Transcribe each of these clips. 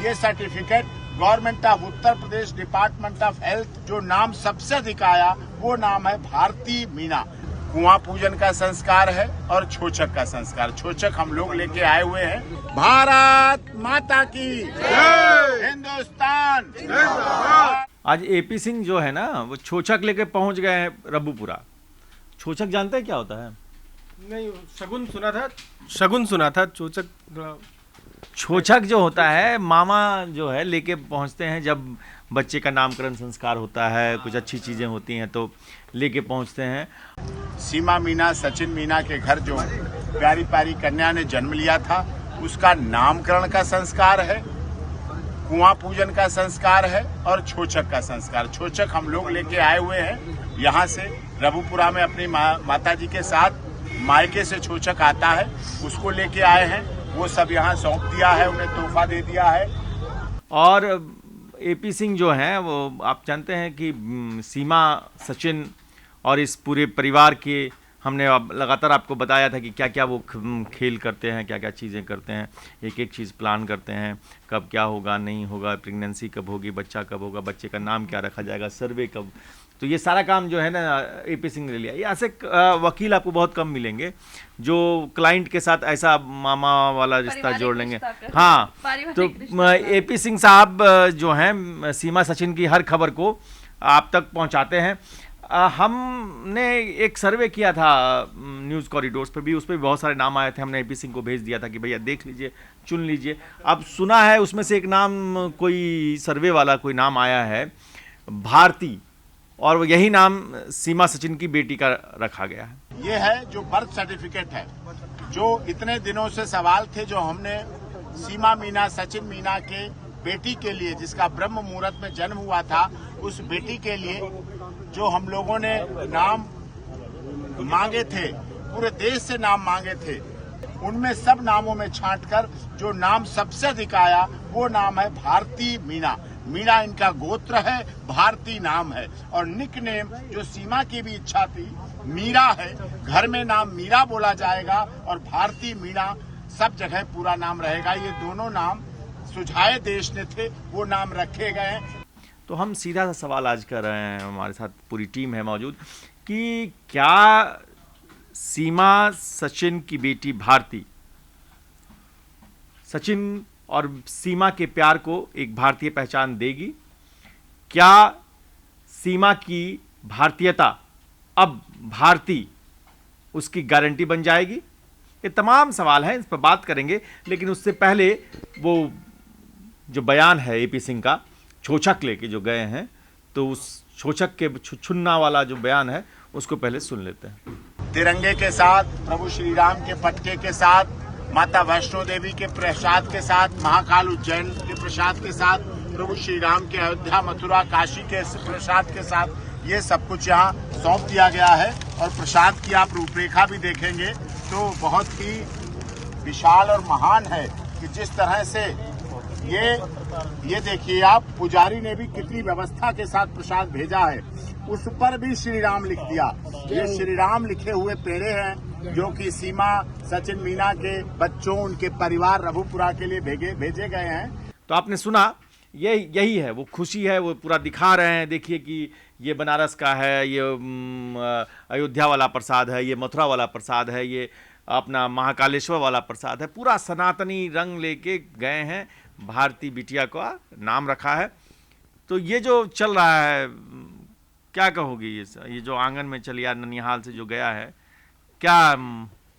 ये certificate government of Uttar Pradesh department of health, जो नाम सबसे अधिक आया वो नाम है भारती मीना। कुआं पूजन का संस्कार है और छोचक का संस्कार। छोचक हम लोग लेके आए हुए हैं। भारत माता की जय, हिंदुस्तान जिंदाबाद। आज एपी सिंह जो है ना वो छोचक लेके पहुंच गए हैं रब्बूपुरा। छोचक जानते हैं क्या होता है? नहीं, शगुन सुना था। छोचक जो होता है मामा जो है लेके पहुंचते हैं जब बच्चे का नामकरण संस्कार होता है, कुछ अच्छी चीजें होती हैं तो लेके पहुंचते हैं। सीमा मीना, सचिन मीना के घर जो प्यारी प्यारी कन्या ने जन्म लिया था उसका नामकरण का संस्कार है, कुआं पूजन का संस्कार है और छोचक का संस्कार। छोचक हम लोग लेके आए हुए हैं यहाँ से रब्बूपुरा में अपनी माता जी के साथ। मायके से छोचक आता है उसको लेके आए हैं, वो सब यहाँ सौंप दिया है, उन्हें तोहफा दे दिया है। और एपी सिंह जो हैं वो आप जानते हैं कि सीमा, सचिन और इस पूरे परिवार के हमने अब लगातार आपको बताया था कि क्या क्या वो खेल करते हैं, क्या क्या चीज़ें करते हैं, एक एक चीज़ प्लान करते हैं, कब क्या होगा नहीं होगा, प्रेगनेंसी कब होगी, बच्चा कब होगा, बच्चे का नाम क्या रखा जाएगा, सर्वे कब। तो ये सारा काम जो है ना एपी सिंह ने लिया। ये ऐसे वकील आपको बहुत कम मिलेंगे जो क्लाइंट के साथ ऐसा मामा वाला रिश्ता जोड़ लेंगे। हाँ, तो एपी सिंह साहब जो हैं सीमा सचिन की हर खबर को आप तक पहुंचाते हैं। हमने एक सर्वे किया था न्यूज़ कॉरिडोर्स पर भी, उस पर भी बहुत सारे नाम आए थे। हमने एपी सिंह को भेज दिया था कि भैया देख लीजिए, चुन लीजिए। अब सुना है उसमें से एक नाम, कोई सर्वे वाला कोई नाम आया है भारती, और यही नाम सीमा सचिन की बेटी का रखा गया है। ये है जो बर्थ सर्टिफिकेट है, जो इतने दिनों से सवाल थे जो हमने सीमा मीना, सचिन मीना के बेटी के लिए, जिसका ब्रह्म मुहूर्त में जन्म हुआ था, उस बेटी के लिए जो हम लोगों ने नाम मांगे थे, पूरे देश से नाम मांगे थे, उनमें सब नामों में छांटकर जो नाम सबसे अधिक आया वो नाम है भारती मीना। मीना इनका गोत्र है, भारती नाम है। और निक नेम जो सीमा की भी इच्छा थी, मीरा है, घर में नाम मीरा बोला जाएगा और भारती मीना सब जगह पूरा नाम रहेगा। ये दोनों नाम सुझाए देश ने थे, वो नाम रखे गए। तो हम सीधा सा सवाल आज कर रहे हैं, हमारे साथ पूरी टीम है मौजूद, कि क्या सीमा सचिन की बेटी भारती सचिन और सीमा के प्यार को एक भारतीय पहचान देगी? क्या सीमा की भारतीयता अब भारती उसकी गारंटी बन जाएगी? ये तमाम सवाल हैं, इस पर बात करेंगे। लेकिन उससे पहले वो जो बयान है एपी सिंह का, छोचक लेके जो गए हैं, तो उस छोचक के छुन्ना वाला जो बयान है उसको पहले सुन लेते हैं। तिरंगे के साथ, प्रभु श्री राम के पटके के साथ, माता वैष्णो देवी के प्रसाद के साथ, महाकाल उज्जैन के प्रसाद के साथ, प्रभु श्री राम के अयोध्या, मथुरा, काशी के प्रसाद के साथ, ये सब कुछ यहाँ सौंप दिया गया है। और प्रसाद की आप रूपरेखा भी देखेंगे तो बहुत ही विशाल और महान है कि जिस तरह से ये देखिए आप, पुजारी ने भी कितनी व्यवस्था के साथ प्रसाद भेजा है, उस पर भी श्री राम लिख दिया। ये श्री राम लिखे हुए पेड़े हैं जो कि सीमा, सचिन मीना के बच्चों, उनके परिवार रब्बूपुरा के लिए भेजे गए हैं। तो आपने सुना, यही है वो खुशी है, वो पूरा दिखा रहे हैं। देखिए कि ये बनारस का है, ये अयोध्या वाला प्रसाद है, ये मथुरा वाला प्रसाद है, ये अपना महाकालेश्वर वाला प्रसाद है। पूरा सनातनी रंग लेके गए हैं, भारती बिटिया का नाम रखा है। तो ये जो चल रहा है, क्या कहोगी? ये जो आंगन में चलिया ननिहाल से जो गया है, क्या?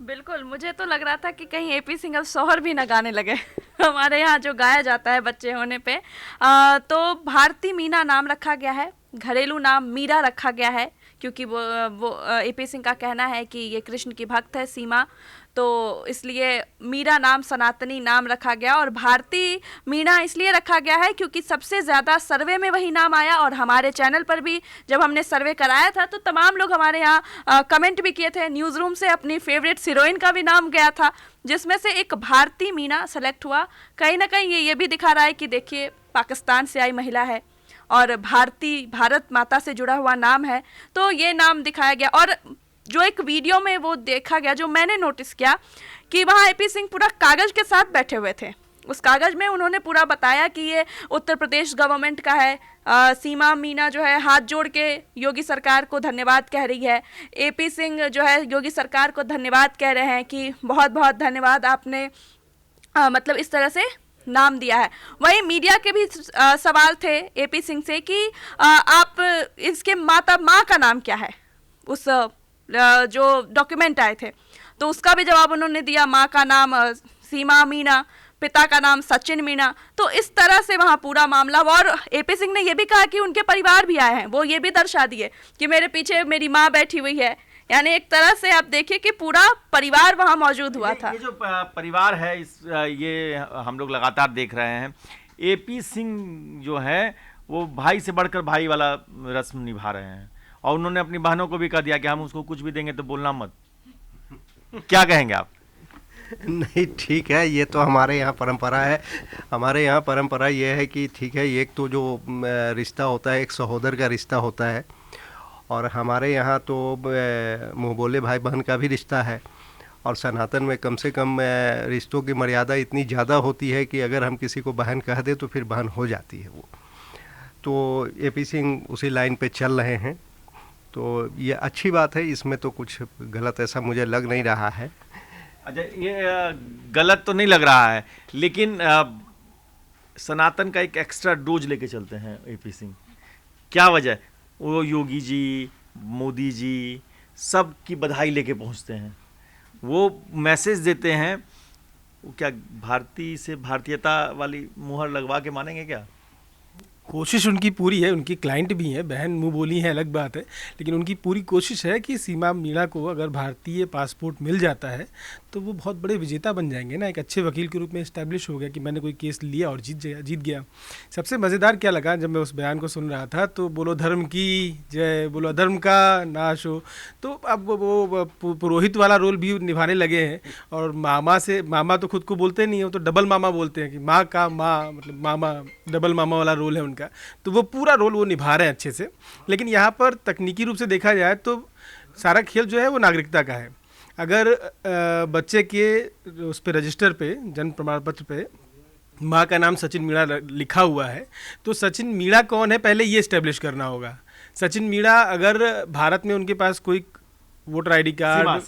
बिल्कुल, मुझे तो लग रहा था कि कहीं एपी सिंह अब सोहर भी न गाने लगे। हमारे यहाँ जो गाया जाता है बच्चे होने पे, तो भारती मीना नाम रखा गया है। घरेलू नाम मीरा रखा गया है क्योंकि वो एपी सिंह का कहना है कि ये कृष्ण की भक्त है सीमा, तो इसलिए मीरा नाम सनातनी नाम रखा गया। और भारती मीना इसलिए रखा गया है क्योंकि सबसे ज़्यादा सर्वे में वही नाम आया। और हमारे चैनल पर भी जब हमने सर्वे कराया था तो तमाम लोग हमारे यहाँ कमेंट भी किए थे। न्यूज़ रूम से अपनी फेवरेट हीरोइन का भी नाम गया था, जिसमें से एक भारती मीना सेलेक्ट हुआ। कहीं ना कहीं ये भी दिखा रहा है कि देखिए, पाकिस्तान से आई महिला है और भारत माता से जुड़ा हुआ नाम है, तो ये नाम दिखाया गया। और जो एक वीडियो में वो देखा गया, जो मैंने नोटिस किया कि वहाँ एपी सिंह पूरा कागज़ के साथ बैठे हुए थे। उस कागज़ में उन्होंने पूरा बताया कि ये उत्तर प्रदेश गवर्नमेंट का है। सीमा मीना जो है हाथ जोड़ के योगी सरकार को धन्यवाद कह रही है। एपी सिंह जो है योगी सरकार को धन्यवाद कह रहे हैं कि बहुत बहुत धन्यवाद, आपने मतलब इस तरह से नाम दिया है। वहीं मीडिया के भी सवाल थे एपी सिंह से कि आप इसके माँ का नाम क्या है, उस जो डॉक्यूमेंट आए थे, तो उसका भी जवाब उन्होंने दिया। माँ का नाम सीमा मीना, पिता का नाम सचिन मीना। तो इस तरह से वहाँ पूरा मामला। और एपी सिंह ने यह भी कहा कि उनके परिवार भी आए हैं, वो ये भी दर्शा दिए कि मेरे पीछे मेरी माँ बैठी हुई है। यानी एक तरह से आप देखिए कि पूरा परिवार वहाँ मौजूद हुआ था। ये जो परिवार है ये हम लोग लगातार देख रहे हैं। एपी सिंह जो है वो भाई से बढ़कर भाई वाला रस्म निभा रहे हैं, और उन्होंने अपनी बहनों को भी कह दिया कि हम उसको कुछ भी देंगे तो बोलना मत। क्या कहेंगे आप? नहीं, ठीक है, ये तो हमारे यहाँ परंपरा है। हमारे यहाँ परंपरा ये है कि ठीक है, एक तो जो रिश्ता होता है एक सहोदर का रिश्ता होता है, और हमारे यहाँ तो मुँह बोले भाई बहन का भी रिश्ता है। और सनातन में कम से कम रिश्तों की मर्यादा इतनी ज़्यादा होती है कि अगर हम किसी को बहन कह दे तो फिर बहन हो जाती है वो। तो एपी सिंह उसी लाइन पे चल रहे हैं, तो ये अच्छी बात है, इसमें तो कुछ गलत ऐसा मुझे लग नहीं रहा है। अच्छा, ये गलत तो नहीं लग रहा है, लेकिन सनातन का एक एक्स्ट्रा डोज लेके चलते हैं एपी सिंह। क्या वजह? वो योगी जी, मोदी जी सब की बधाई लेके पहुंचते हैं, वो मैसेज देते हैं। वो क्या भारतीय से भारतीयता वाली मुहर लगवा के मानेंगे क्या? कोशिश उनकी पूरी है, उनकी क्लाइंट भी हैं, बहन मुँह बोली है अलग बात है, लेकिन उनकी पूरी कोशिश है कि सीमा मीणा को अगर भारतीय पासपोर्ट मिल जाता है तो वो बहुत बड़े विजेता बन जाएंगे ना। एक अच्छे वकील के रूप में इस्टेब्लिश हो गया कि मैंने कोई केस लिया और जीत गया। सबसे मज़ेदार क्या लगा जब मैं उस बयान को सुन रहा था, तो बोलो धर्म की जय, बोलो अधर्म का नाश हो। तो अब वो पुरोहित वाला रोल भी निभाने लगे हैं, और मामा तो खुद को बोलते नहीं है, वो तो डबल मामा बोलते हैं कि माँ का माँ मतलब मामा, डबल मामा वाला रोल है उनका। तो वो पूरा रोल वो निभा रहे हैं अच्छे से। लेकिन यहाँ पर तकनीकी रूप से देखा जाए तो सारा खेल जो है वो नागरिकता का है। अगर बच्चे के उस पे रजिस्टर पे, जन्म प्रमाण पत्र पे माँ का नाम सचिन मीणा लिखा हुआ है, तो सचिन मीणा कौन है पहले ये इस्टेब्लिश करना होगा। सचिन मीणा अगर भारत में उनके पास कोई वोटर आईडी कार्ड,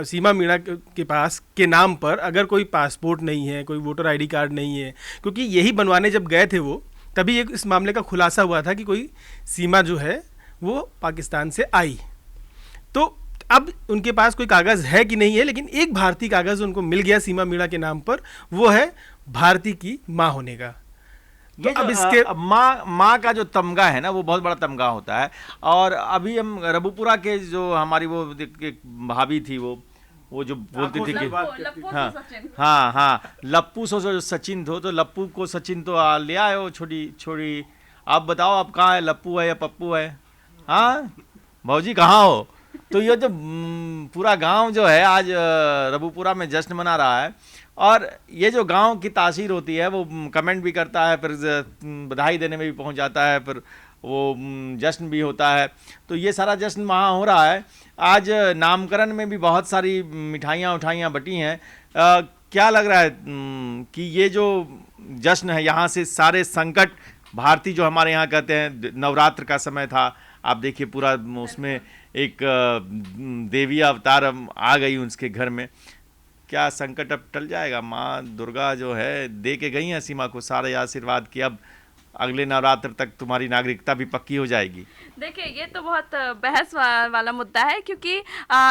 सीमा मीणा के पास के नाम पर अगर कोई पासपोर्ट नहीं है, कोई वोटर आईडी कार्ड नहीं है, क्योंकि यही बनवाने जब गए थे वो, तभी एक इस मामले का खुलासा हुआ था कि कोई सीमा जो है वो पाकिस्तान से आई। तो अब उनके पास कोई कागज़ है कि नहीं है, लेकिन एक भारतीय कागज़ उनको मिल गया सीमा मीणा के नाम पर, वो है भारती की माँ होने का। तो अब इसके माँ का जो तमगा है ना, वो बहुत बड़ा तमगा होता है। और अभी हम रबुपुरा के जो हमारी वो भाभी थी, वो जो बोलती थी कि हाँ लप्पू सो जो सचिन थो, तो लप्पू को सचिन तो ले आए हो छोड़ी। आप बताओ आप कहाँ है, लप्पू है या पप्पू है? हाँ भाजी कहाँ हो? तो ये जो पूरा गांव जो है आज रबुपुरा में जश्न मना रहा है, और ये जो गांव की तासीर होती है वो कमेंट भी करता है, फिर बधाई देने में भी पहुंच जाता है, फिर वो जश्न भी होता है। तो ये सारा जश्न वहाँ हो रहा है। आज नामकरण में भी बहुत सारी मिठाइयाँ बटी हैं। क्या लग रहा है कि ये जो जश्न है, यहाँ से सारे संकट भारतीय जो हमारे यहाँ कहते हैं, नवरात्र का समय था, आप देखिए पूरा उसमें एक देवी अवतार आ गई उसके घर में, क्या संकट अब टल जाएगा? माँ दुर्गा जो है दे के गई हैं सीमा को सारे आशीर्वाद कि अब अगले नवरात्र तक तुम्हारी नागरिकता भी पक्की हो जाएगी। देखिए, ये तो बहुत बहस वाला मुद्दा है, क्योंकि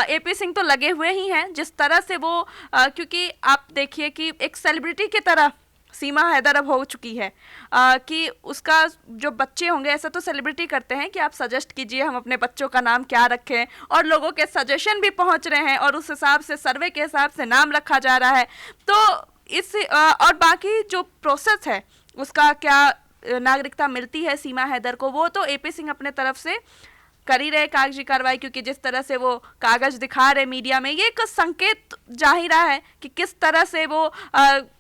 एपी सिंह तो लगे हुए ही हैं जिस तरह से वो क्योंकि आप देखिए कि एक सेलिब्रिटी की तरह सीमा हैदर अब हो चुकी है कि उसका जो बच्चे होंगे, ऐसा तो सेलिब्रिटी करते हैं कि आप सजेस्ट कीजिए हम अपने बच्चों का नाम क्या रखें, और लोगों के सजेशन भी पहुंच रहे हैं और उस हिसाब से सर्वे के हिसाब से नाम रखा जा रहा है। तो इस और बाकी जो प्रोसेस है उसका क्या नागरिकता मिलती है सीमा हैदर को, वो तो एपी सिंह अपने तरफ से कर ही रहे कागजी कार्रवाई, क्योंकि जिस तरह से वो कागज दिखा रहे मीडिया में, ये एक संकेत जा ही रहा है कि किस तरह से वो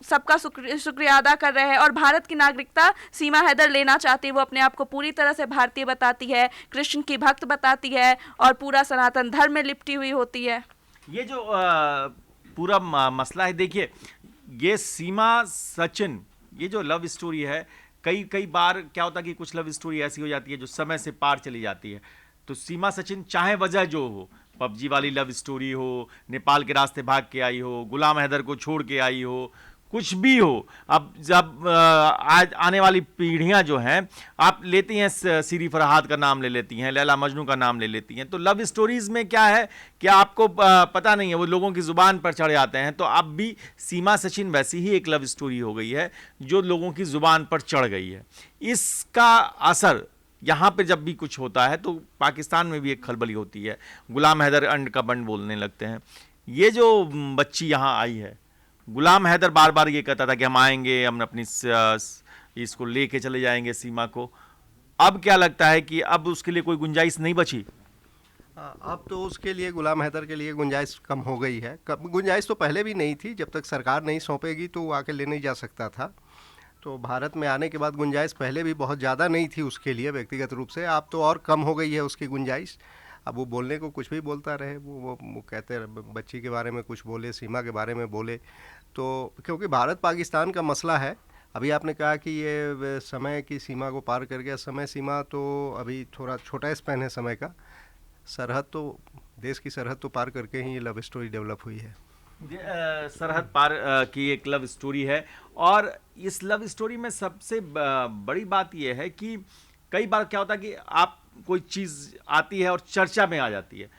सबका शुक्रिया अदा कर रहे हैं। और भारत की नागरिकता सीमा हैदर लेना चाहती है, वो अपने आप को पूरी तरह से भारतीय बताती है, कृष्ण की भक्त बताती है और पूरा सनातन धर्म में लिपटी हुई होती है। ये जो पूरा मसला है, देखिए ये सीमा सचिन, ये जो लव स्टोरी है, कई कई बार क्या होता है कि कुछ लव स्टोरी ऐसी हो जाती है जो समय से पार चली जाती है। तो सीमा सचिन चाहे वजह जो हो, पबजी वाली लव स्टोरी हो, नेपाल के रास्ते भाग के आई हो, गुलाम हैदर को छोड़ के आई हो, कुछ भी हो, अब जब आज आने वाली पीढ़ियां जो हैं, आप लेती हैं सीरी फरहाद का नाम ले लेती हैं, लैला मजनू का नाम ले लेती हैं, तो लव स्टोरीज में क्या है कि आपको पता नहीं है, वो लोगों की ज़ुबान पर चढ़ जाते हैं। तो अब भी सीमा सचिन वैसी ही एक लव स्टोरी हो गई है जो लोगों की ज़ुबान पर चढ़ गई है। इसका असर यहाँ पे जब भी कुछ होता है तो पाकिस्तान में भी एक खलबली होती है, गुलाम हैदर अंड का बंड बोलने लगते हैं। ये जो बच्ची यहाँ आई है, गुलाम हैदर बार बार ये कहता था कि हम आएंगे, हम अपनी इसको लेके चले जाएंगे सीमा को। अब क्या लगता है कि अब उसके लिए कोई गुंजाइश नहीं बची? अब तो उसके लिए, गुलाम हैदर के लिए गुंजाइश कम हो गई है। गुंजाइश तो पहले भी नहीं थी, जब तक सरकार नहीं सौंपेगी तो वो आके ले नहीं जा सकता था। तो भारत में आने के बाद गुंजाइश पहले भी बहुत ज़्यादा नहीं थी उसके लिए व्यक्तिगत रूप से, अब तो और कम हो गई है उसकी गुंजाइश। अब वो बोलने को कुछ भी बोलता रहे, वो कहते रहे, बच्ची के बारे में कुछ बोले, सीमा के बारे में बोले, तो क्योंकि भारत पाकिस्तान का मसला है। अभी आपने कहा कि ये समय की सीमा को पार कर गया, समय सीमा तो अभी थोड़ा छोटा स्पैन है समय का। सरहद तो, देश की सरहद तो पार करके ही ये लव स्टोरी डेवलप हुई है। सरहद पार की एक लव स्टोरी है। और इस लव स्टोरी में सबसे बड़ी बात यह है कि कई बार क्या होता है कि आप कोई चीज़ आती है और चर्चा में आ जाती है,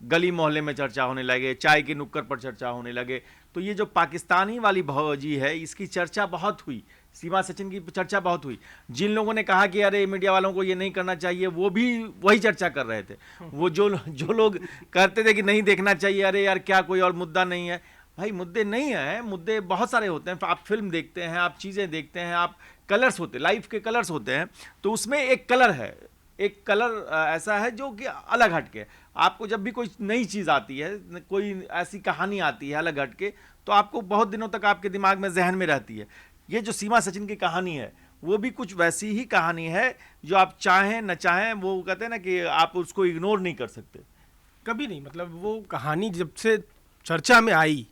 गली मोहल्ले में चर्चा होने लगे, चाय की नुक्कड़ पर चर्चा होने लगे। तो ये जो पाकिस्तानी वाली भौजी है, इसकी चर्चा बहुत हुई, सीमा सचिन की चर्चा बहुत हुई। जिन लोगों ने कहा कि अरे मीडिया वालों को ये नहीं करना चाहिए, वो भी वही चर्चा कर रहे थे। वो जो लोग कहते थे कि नहीं देखना चाहिए, अरे यार क्या कोई और मुद्दा नहीं है, भाई मुद्दे नहीं है, मुद्दे बहुत सारे होते हैं। आप फिल्म देखते हैं, आप चीज़ें देखते हैं, आप कलर्स होते हैं, लाइफ के कलर्स होते हैं। तो उसमें एक कलर है, एक कलर ऐसा है जो कि अलग हटके, आपको जब भी कोई नई चीज़ आती है, कोई ऐसी कहानी आती है अलग हटके, तो आपको बहुत दिनों तक आपके दिमाग में, जहन में रहती है। ये जो सीमा सचिन की कहानी है, वो भी कुछ वैसी ही कहानी है जो आप चाहें न चाहें, वो कहते हैं ना कि आप उसको इग्नोर नहीं कर सकते। कभी नहीं, मतलब वो कहानी जब से चर्चा में आई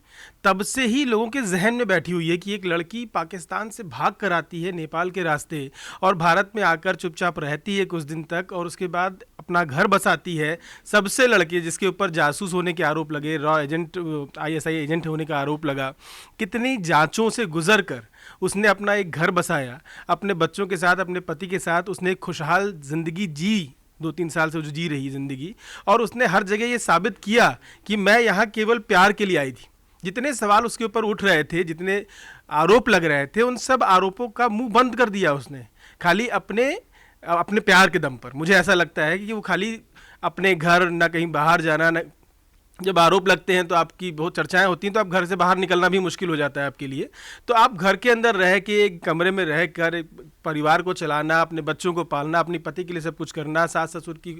तब से ही लोगों के जहन में बैठी हुई है कि एक लड़की पाकिस्तान से भाग कर आती है नेपाल के रास्ते और भारत में आकर चुपचाप रहती है कुछ दिन तक, और उसके बाद अपना घर बसाती है। सबसे लड़के जिसके ऊपर जासूस होने के आरोप लगे, रॉ एजेंट, ISI एजेंट होने का आरोप लगा, कितनी जांचों से गुजर कर उसने अपना एक घर बसाया, अपने बच्चों के साथ, अपने पति के साथ उसने एक खुशहाल ज़िंदगी जी, 2-3 साल से जो जी रही ज़िंदगी। और उसने हर जगह ये साबित किया कि मैं यहाँ केवल प्यार के लिए आई थी। जितने सवाल उसके ऊपर उठ रहे थे, जितने आरोप लग रहे थे, उन सब आरोपों का मुंह बंद कर दिया उसने, खाली अपने प्यार के दम पर। मुझे ऐसा लगता है कि वो खाली अपने घर, ना कहीं बाहर जाना, ना, जब आरोप लगते हैं तो आपकी बहुत चर्चाएं होती हैं, तो आप घर से बाहर निकलना भी मुश्किल हो जाता है आपके लिए। तो आप घर के अंदर रह के, एक कमरे में रह कर परिवार को चलाना, अपने बच्चों को पालना, अपने पति के लिए सब कुछ करना, सास ससुर की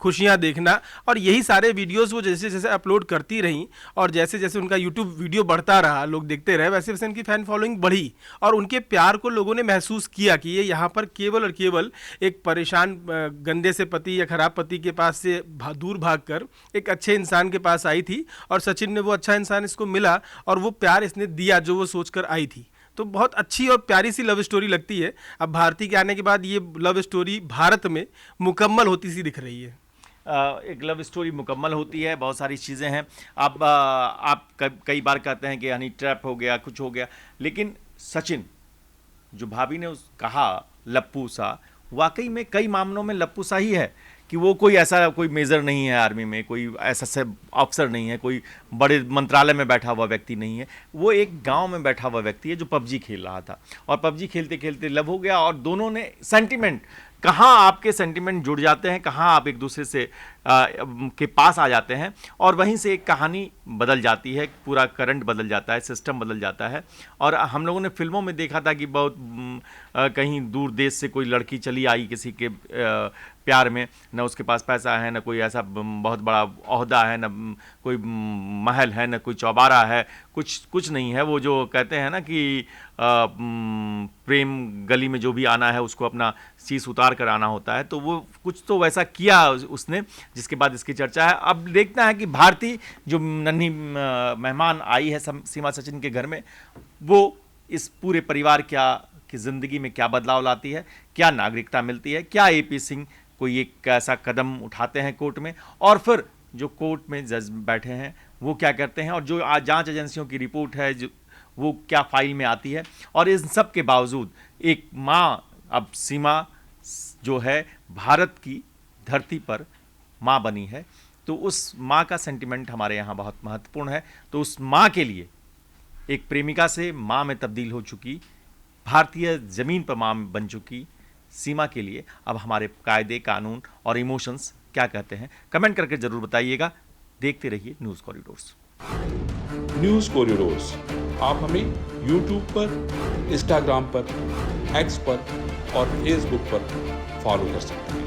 खुशियां देखना, और यही सारे वीडियोस वो जैसे जैसे अपलोड करती रहीं और जैसे जैसे उनका यूट्यूब वीडियो बढ़ता रहा, लोग देखते रहे, वैसे वैसे उनकी फ़ैन फॉलोइंग बढ़ी और उनके प्यार को लोगों ने महसूस किया कि ये यहाँ पर केवल और केवल एक परेशान गंदे से पति या खराब पति के पास से दूर भाग कर एक अच्छे इंसान के पास आई थी, और सचिन ने वो अच्छा इंसान इसको मिला और वो प्यार इसने दिया जो वो सोचकर आई थी। तो बहुत अच्छी और प्यारी सी लव स्टोरी लगती है। अब भारती के आने के बाद ये लव स्टोरी भारत में मुकम्मल होती सी दिख रही है। एक लव स्टोरी मुकम्मल होती है, बहुत सारी चीज़ें हैं। अब आप कई बार कहते हैं कि हनी ट्रैप हो गया, कुछ हो गया, लेकिन सचिन जो भाभी ने कहा लप्पू सा, वाकई में कई मामलों में लप्पू सा ही है कि वो कोई ऐसा कोई मेजर नहीं है आर्मी में, कोई ऐसा से अफसर नहीं है, कोई बड़े मंत्रालय में बैठा हुआ व्यक्ति नहीं है। वो एक गांव में बैठा हुआ व्यक्ति है जो पबजी खेल रहा था, और पबजी खेलते खेलते लव हो गया, और दोनों ने सेंटिमेंट, कहाँ आपके सेंटिमेंट जुड़ जाते हैं, कहाँ आप एक दूसरे से के पास आ जाते हैं, और वहीं से एक कहानी बदल जाती है, पूरा करंट बदल जाता है, सिस्टम बदल जाता है। और हम लोगों ने फिल्मों में देखा था कि बहुत कहीं दूर देश से कोई लड़की चली आई किसी के प्यार में, न उसके पास पैसा है, न कोई ऐसा बहुत बड़ा ओहदा है, न कोई महल है, न कोई चौबारा है, कुछ नहीं है। वो जो कहते हैं ना कि प्रेम गली में जो भी आना है उसको अपना शीश उतार कर आना होता है, तो वो कुछ तो वैसा किया उसने जिसके बाद इसकी चर्चा है। अब देखना है कि भारती जो नन्ही मेहमान आई है सीमा सचिन के घर में, वो इस पूरे परिवार की ज़िंदगी में क्या बदलाव लाती है, क्या नागरिकता मिलती है, क्या एपी सिंह कोई एक ऐसा कदम उठाते हैं कोर्ट में, और फिर जो कोर्ट में जज बैठे हैं वो क्या करते हैं, और जो जांच एजेंसियों की रिपोर्ट है जो वो क्या फाइल में आती है। और इन सब के बावजूद एक माँ, अब सीमा जो है भारत की धरती पर माँ बनी है, तो उस माँ का सेंटिमेंट हमारे यहाँ बहुत महत्वपूर्ण है। तो उस माँ के लिए, एक प्रेमिका से माँ में तब्दील हो चुकी, भारतीय ज़मीन पर माँ बन चुकी सीमा के लिए अब हमारे कायदे, कानून और इमोशंस क्या कहते हैं, कमेंट करके ज़रूर बताइएगा। देखते रहिए न्यूज़ कॉरिडोर्स। न्यूज़ कॉरिडोर्स आप हमें यूट्यूब पर, इंस्टाग्राम पर, एक्स पर और फेसबुक पर फॉलो कर सकते हैं।